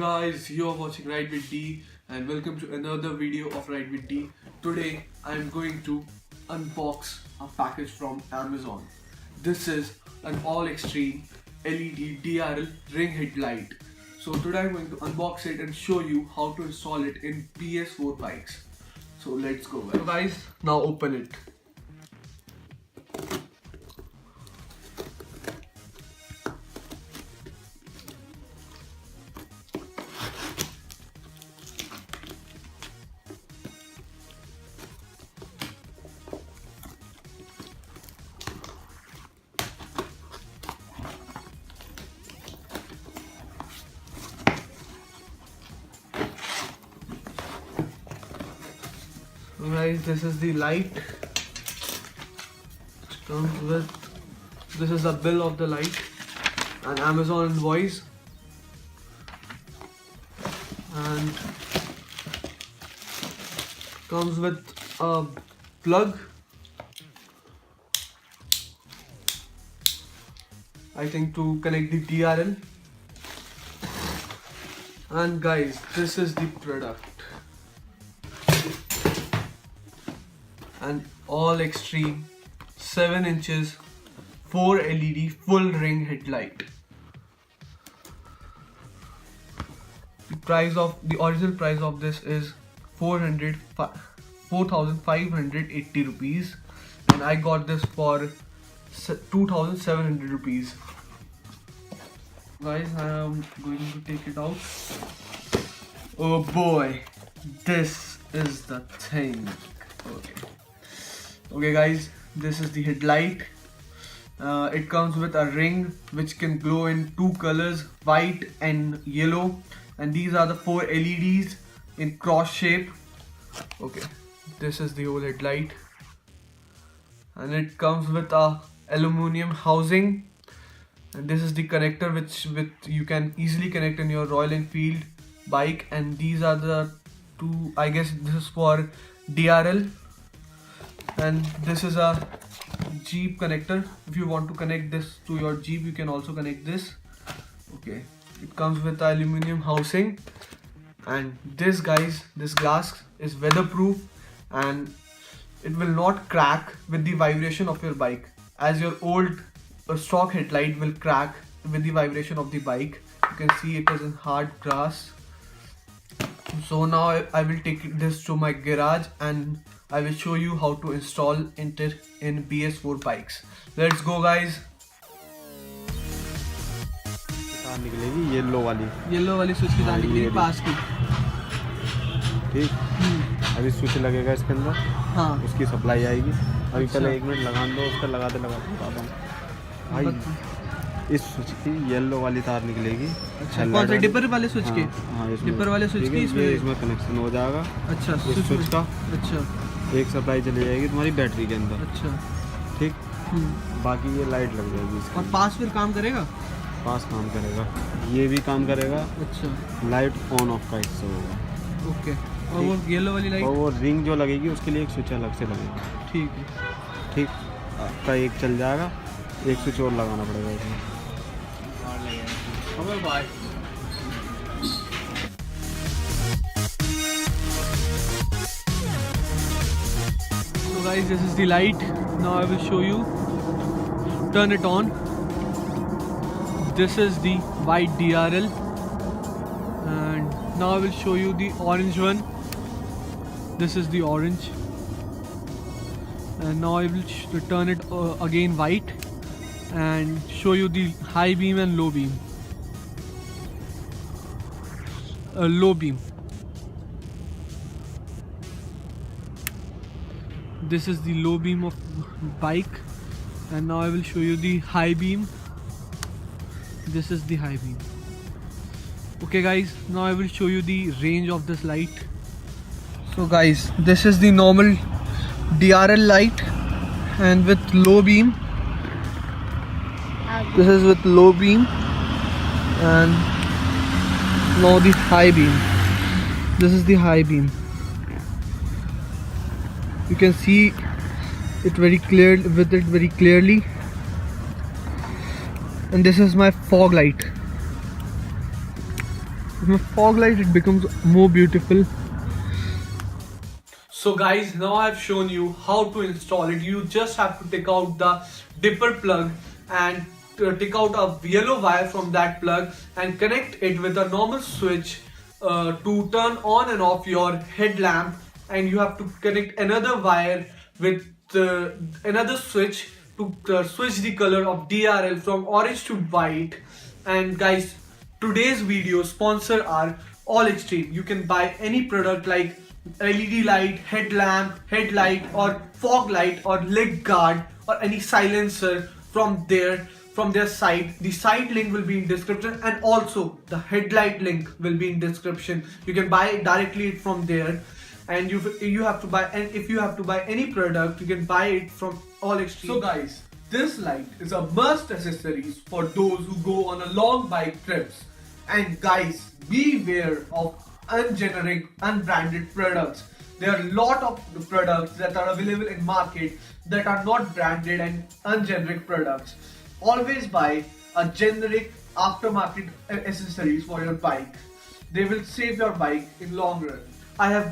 guys, you're watching Ride with D and welcome to another video of Ride with D. Today I'm going to unbox a package from Amazon. This is an Allextreme LED DRL ring headlight. So today I'm going to unbox it and show you how to install it in PS4 bikes. So let's go guys. So guys, now open it. So guys, this is the light. It comes with, this is the bill of the light, an Amazon invoice, and comes with a plug, I think, to connect the DRL. And guys, this is the product. An Allextreme 7 inches 4 LED full ring headlight. The original price of this is 4,580 rupees, and I got this for 2,700 rupees. Guys, I am going to take it out. Oh boy, this is the thing. Okay guys, this is the headlight. It comes with a ring which can glow in two colors, white and yellow, and these are the 4 LEDs in cross shape. Okay, this is the whole headlight, and it comes with a aluminum housing, and this is the connector which you can easily connect in your Royal Enfield bike. And these are the two, I guess this is for DRL, and this is a Jeep connector. If you want to connect this to your Jeep, you can also connect this. Okay, it comes with the aluminum housing, and this guys, this glass is weatherproof and it will not crack with the vibration of your bike, as your old stock headlight will crack with the vibration of the bike. You can see it is in hard glass. So now I will take this to my garage and I will show you how to install it in PS4 bikes. Let's go guys. तार निकलेगी yellow वाली switch की तार निकलेगी पास की। ठीक, अभी switch लगेगा इसके अंदर। हाँ, उसकी सप्लाई आएगी। अभी पहले 1 मिनट लगा दो, उसका लगाते बताता हूँ भाई। इस स्विच की येलो वाली तार निकलेगी। अच्छा, कौन से डिपर वाले स्विच के? हाँ, डिपर वाले स्विच की इसमें कनेक्शन हो जाएगा। अच्छा, इस स्विच का। अच्छा, एक सप्लाई चली जाएगी तुम्हारी बैटरी के अंदर। अच्छा, ठीक। बाकी ये लाइट लग जाएगी इसकी। और पास फिर काम करेगा? पास काम करेगा, ये भी काम करेगा। अच्छा, लाइट ऑन ऑफ का हिस्सा होगा। ओके, और वो येलो वाली लाइट, और वो रिंग जो लगेगी उसके लिए एक स्विच अलग से लगेगा। ठीक है, ठीक, आपका एक चल जाएगा, एक स्विच और लगाना पड़ेगा इसमें। Bye. So guys, this is the light. Now I will show you. Turn it on. This is the white DRL, and now I will show you the orange one. This is the orange, and now I will turn it again white and show you the high beam and low beam. Low beam. This is the low beam of bike, and now I will show you the high beam. This is the high beam. Okay guys, now I will show you the range of this light. So guys, this is the normal DRL light, and with low beam. This is with low beam, and now the high beam. This is the high beam. You can see it very clearly, and this is my fog light. With fog light it becomes more beautiful. So guys, now I've shown you how to install it. You just have to take out the dipper plug and take out a yellow wire from that plug and connect it with a normal switch to turn on and off your headlamp, and you have to connect another wire with another switch to switch the color of DRL from orange to white. And guys, today's video sponsor are Allextreme. You can buy any product like LED light, headlamp, headlight or fog light or leg guard or any silencer from their site. The site link will be in description, and also the headlight link will be in description. You can buy it directly from there, and you have to buy, and if you have to buy any product you can buy it from Allextreme. So guys, this light is a must accessories for those who go on a long bike trips. And guys, beware of ungeneric, unbranded products. There are a lot of products that are available in market that are not branded and ungeneric products. Always buy a generic aftermarket accessories for your bike. They will save your bike in long run.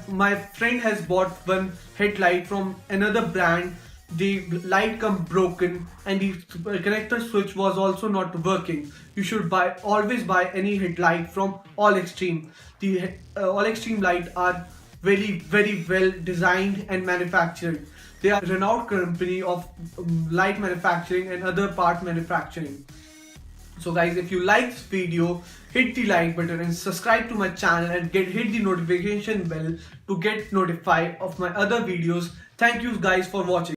My friend has bought one headlight from another brand. The light come broken and the connector switch was also not working. You should always buy any headlight from Allextreme. The Allextreme light are very well designed and manufactured. They are a renowned company of light manufacturing and other part manufacturing. So guys, if you like this video, hit the like button and subscribe to my channel and hit the notification bell to get notified of my other videos. Thank you guys for watching.